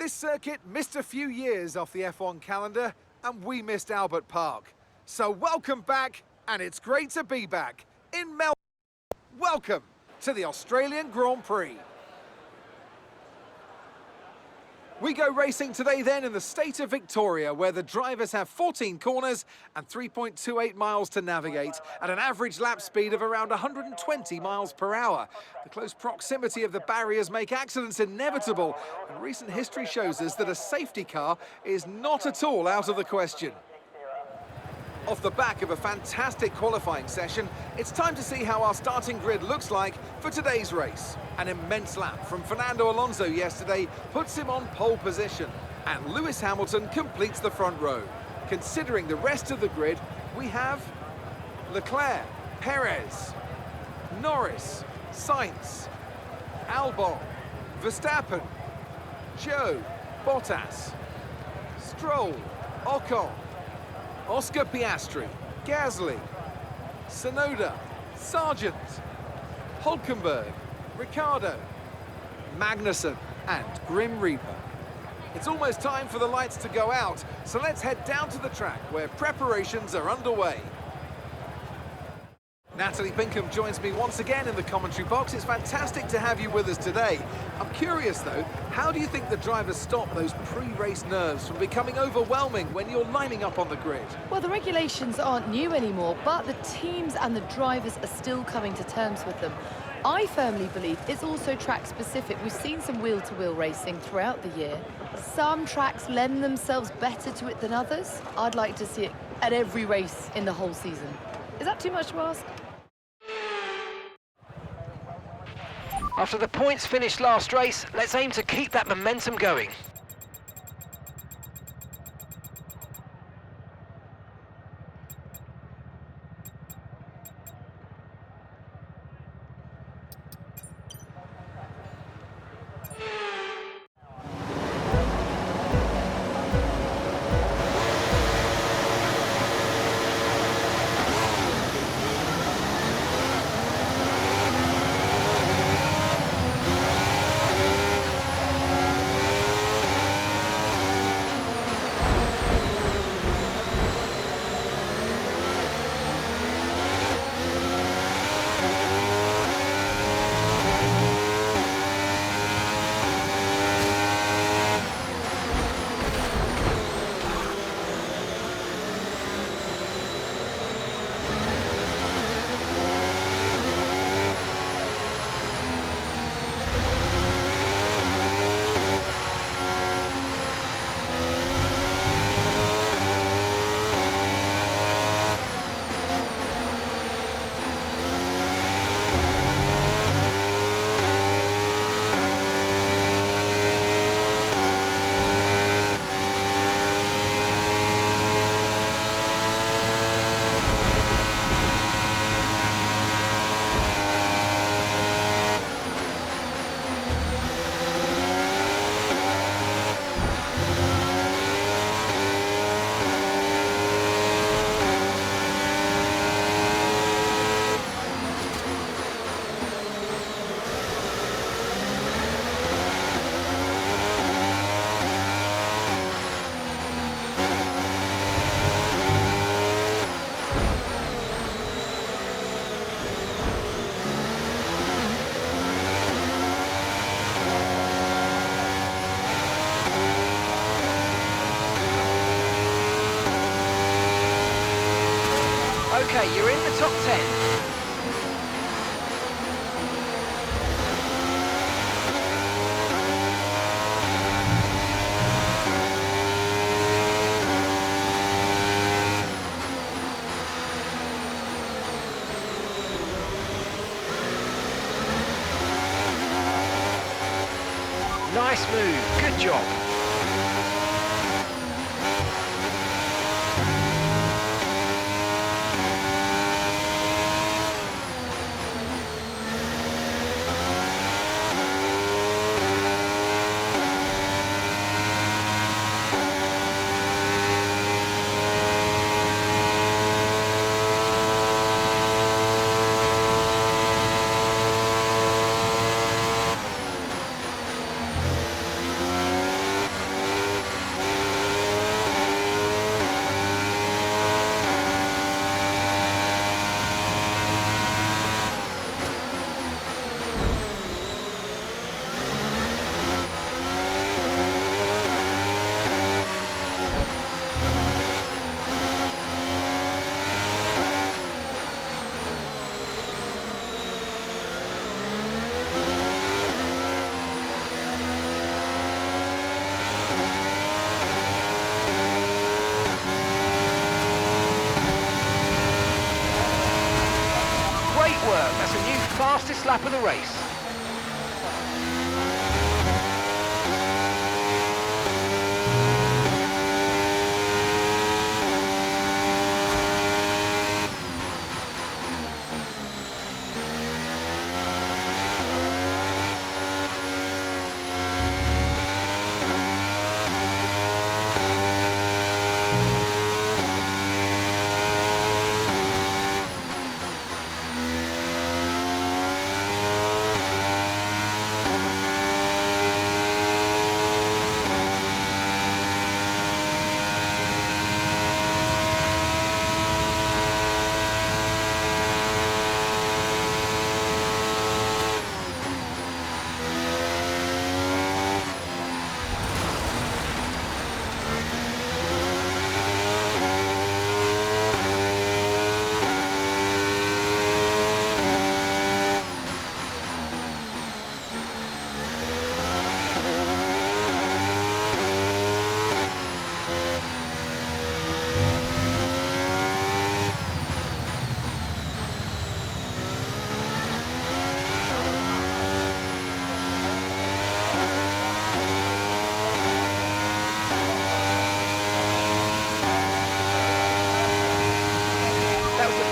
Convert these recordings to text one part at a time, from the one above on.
This circuit missed a few years off the F1 calendar, and we missed Albert Park. So welcome back, and it's great to be back in Melbourne. Welcome to the Australian Grand Prix. We go racing today then in the state of Victoria, where the drivers have 14 corners and 3.28 miles to navigate at an average lap speed of around 120 miles per hour. The close proximity of the barriers make accidents inevitable, and recent history shows us that a safety car is not at all out of the question. Off the back of a fantastic qualifying session, it's time to see how our starting grid looks like for today's race. An immense lap from Fernando Alonso yesterday puts him on pole position, and Lewis Hamilton completes the front row. Considering the rest of the grid, we have Leclerc, Perez, Norris, Sainz, Albon, Verstappen, Zhou, Bottas, Stroll, Ocon, Oscar Piastri, Gasly, Tsunoda, Sargent, Hulkenberg, Ricciardo, Magnussen and Grim Reaper. It's almost time for the lights to go out, so let's head down to the track where preparations are underway. Natalie Pinkham joins me once again in the commentary box. It's fantastic to have you with us today. I'm curious though, how do you think the drivers stop those pre-race nerves from becoming overwhelming when you're lining up on the grid? Well, the regulations aren't new anymore, but the teams and the drivers are still coming to terms with them. I firmly believe it's also track specific. We've seen some wheel-to-wheel racing throughout the year. Some tracks lend themselves better to it than others. I'd like to see it at every race in the whole season. Is that too much to ask? After the points finished last race, let's aim to keep that momentum going. Okay, you're in the top 10. Nice move, good job. fastest lap of the race.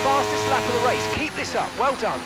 Fastest lap of the race. Keep this up. Well done.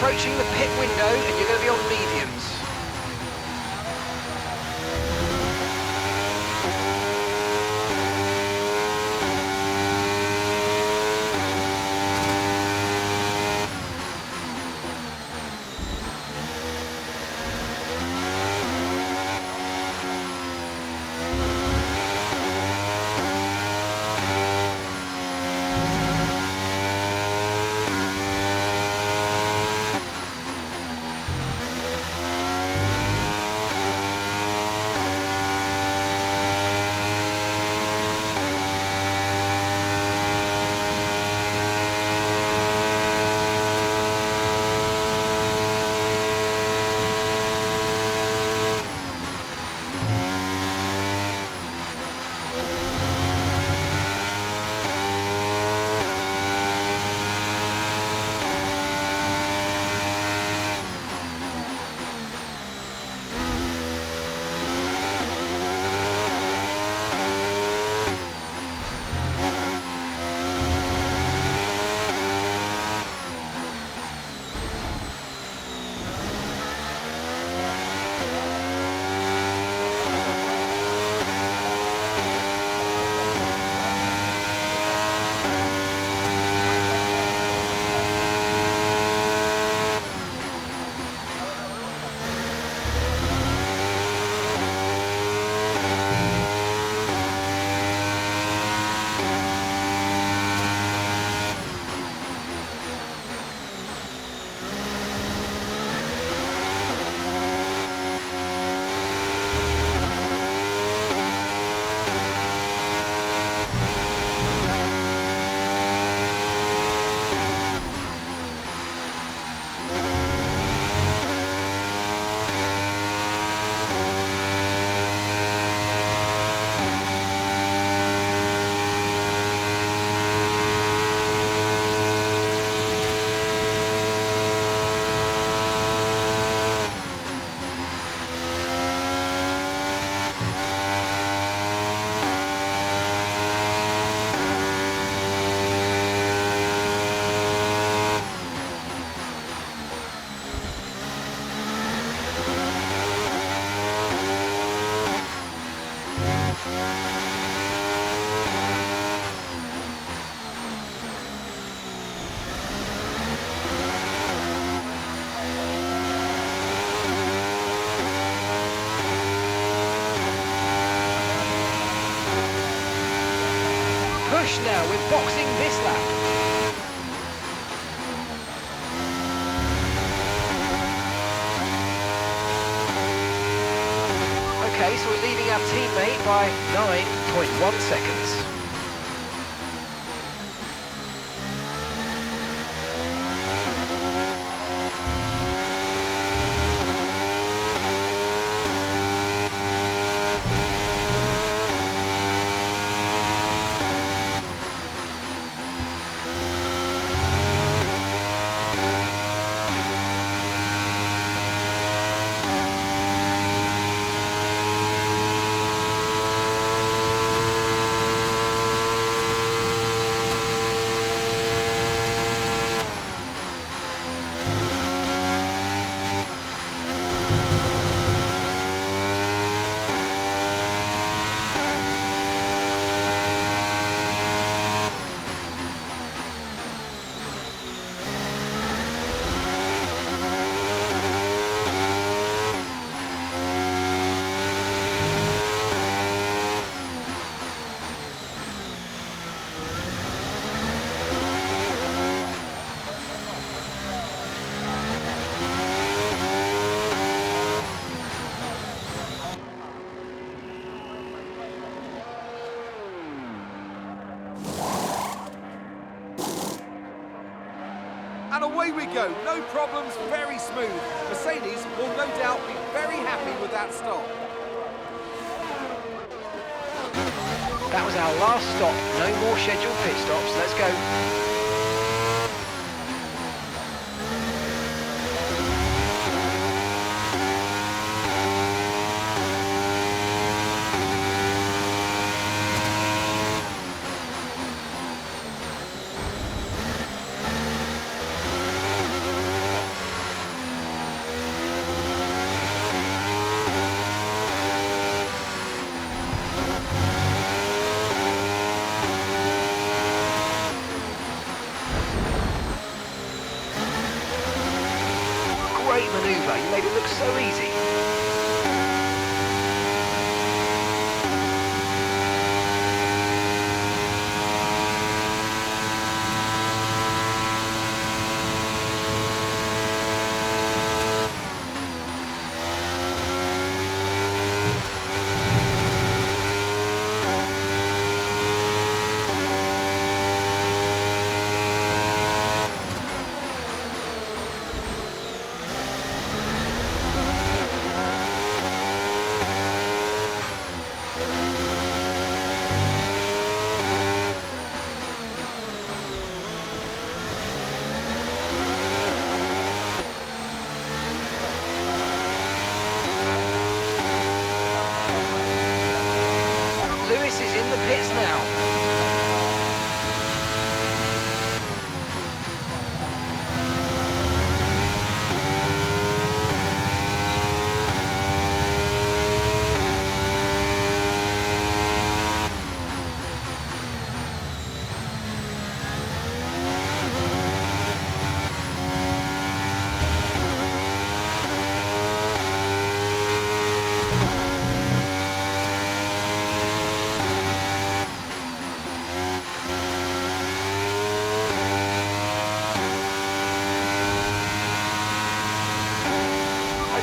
Approaching the pit window and you're going to be on mediums. boxing this lap. Okay, so we're leading our teammate by 9.1 seconds. And away we go, no problems, very smooth. Mercedes will no doubt be very happy with that stop. That was our last stop. No more scheduled pit stops. Let's go. Great manoeuvre. You made it look so easy. Lewis is in the pits now.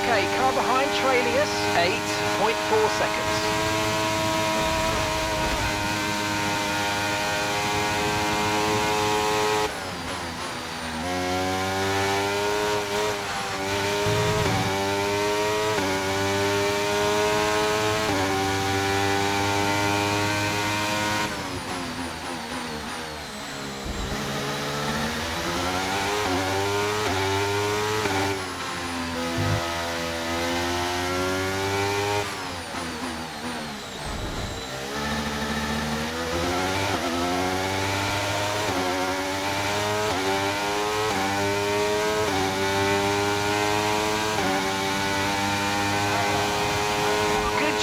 Okay, car behind trailing us, 8.4 seconds.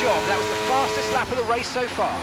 That was the fastest lap of the race so far.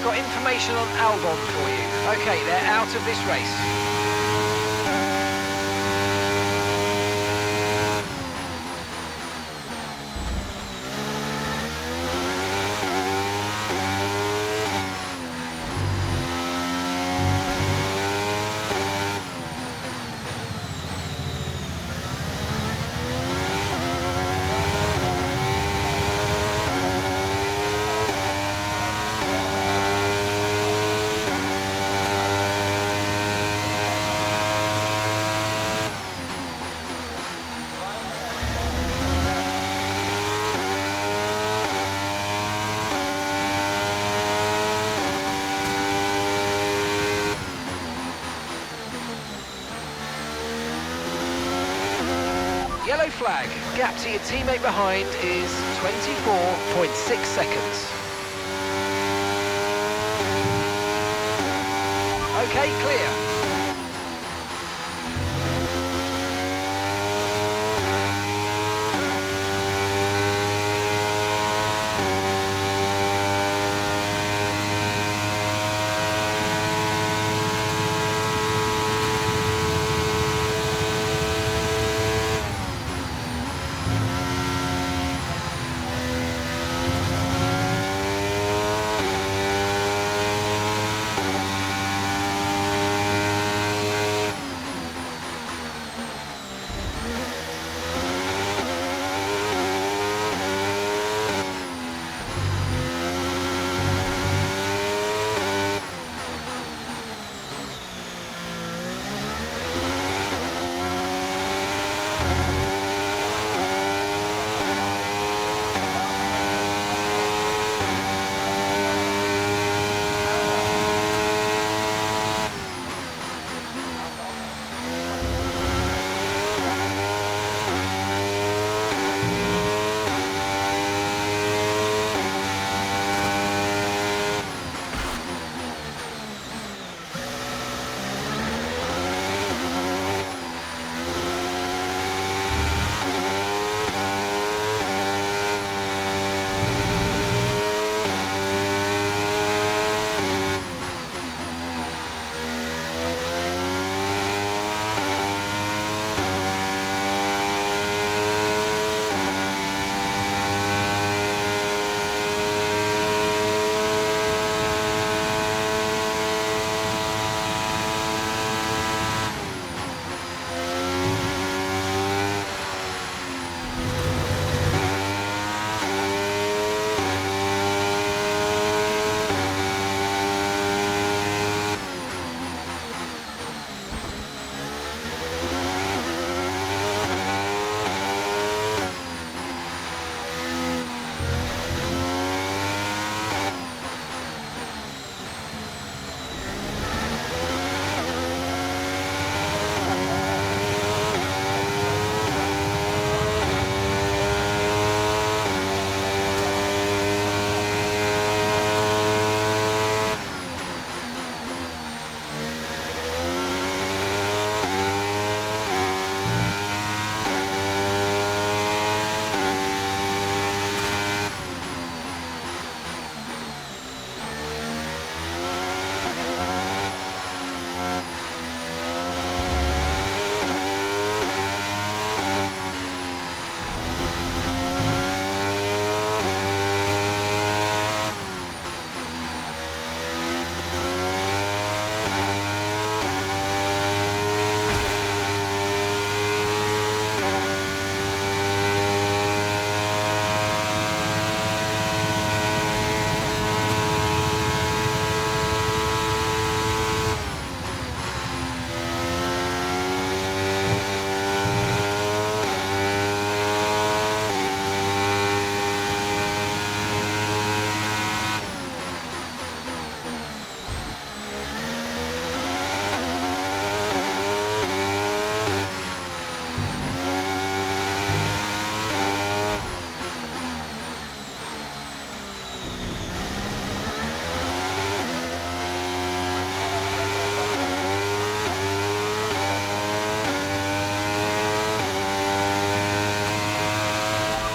I've got information on Albon for you. Okay, they're out of this race. Yellow flag. Gap to your teammate behind is 24.6 seconds. Okay, clear.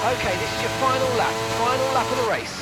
Okay, this is your final lap of the race.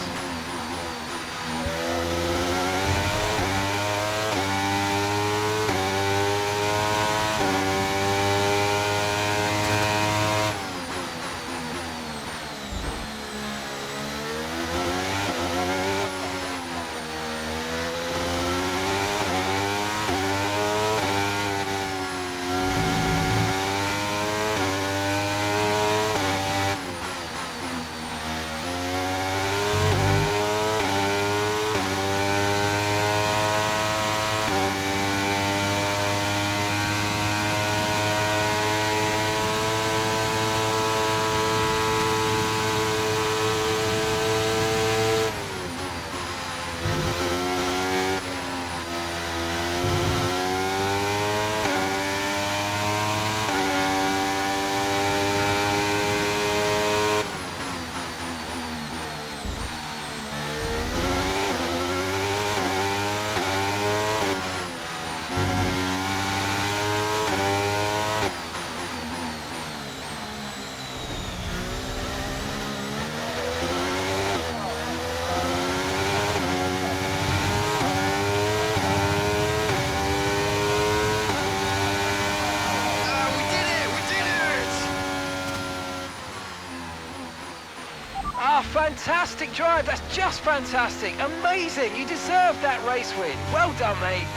fantastic drive. That's just fantastic. Amazing. You deserve that race win. Well done, mate.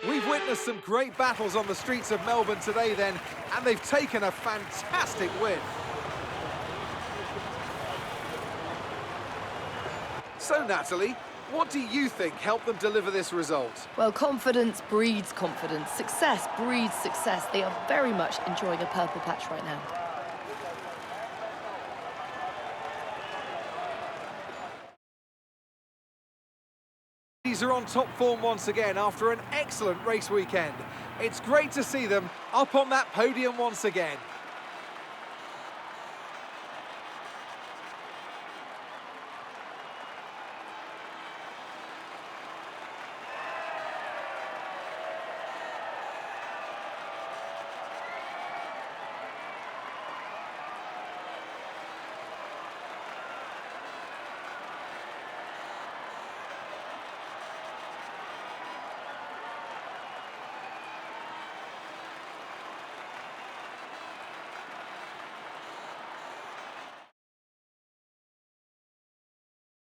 We've witnessed some great battles on the streets of Melbourne today then, and they've taken a fantastic win. So, Natalie, what do you think helped them deliver this result? Well, confidence breeds confidence. Success breeds success. They are very much enjoying a purple patch right now. These are on top form once again after an excellent race weekend. It's great to see them up on that podium once again.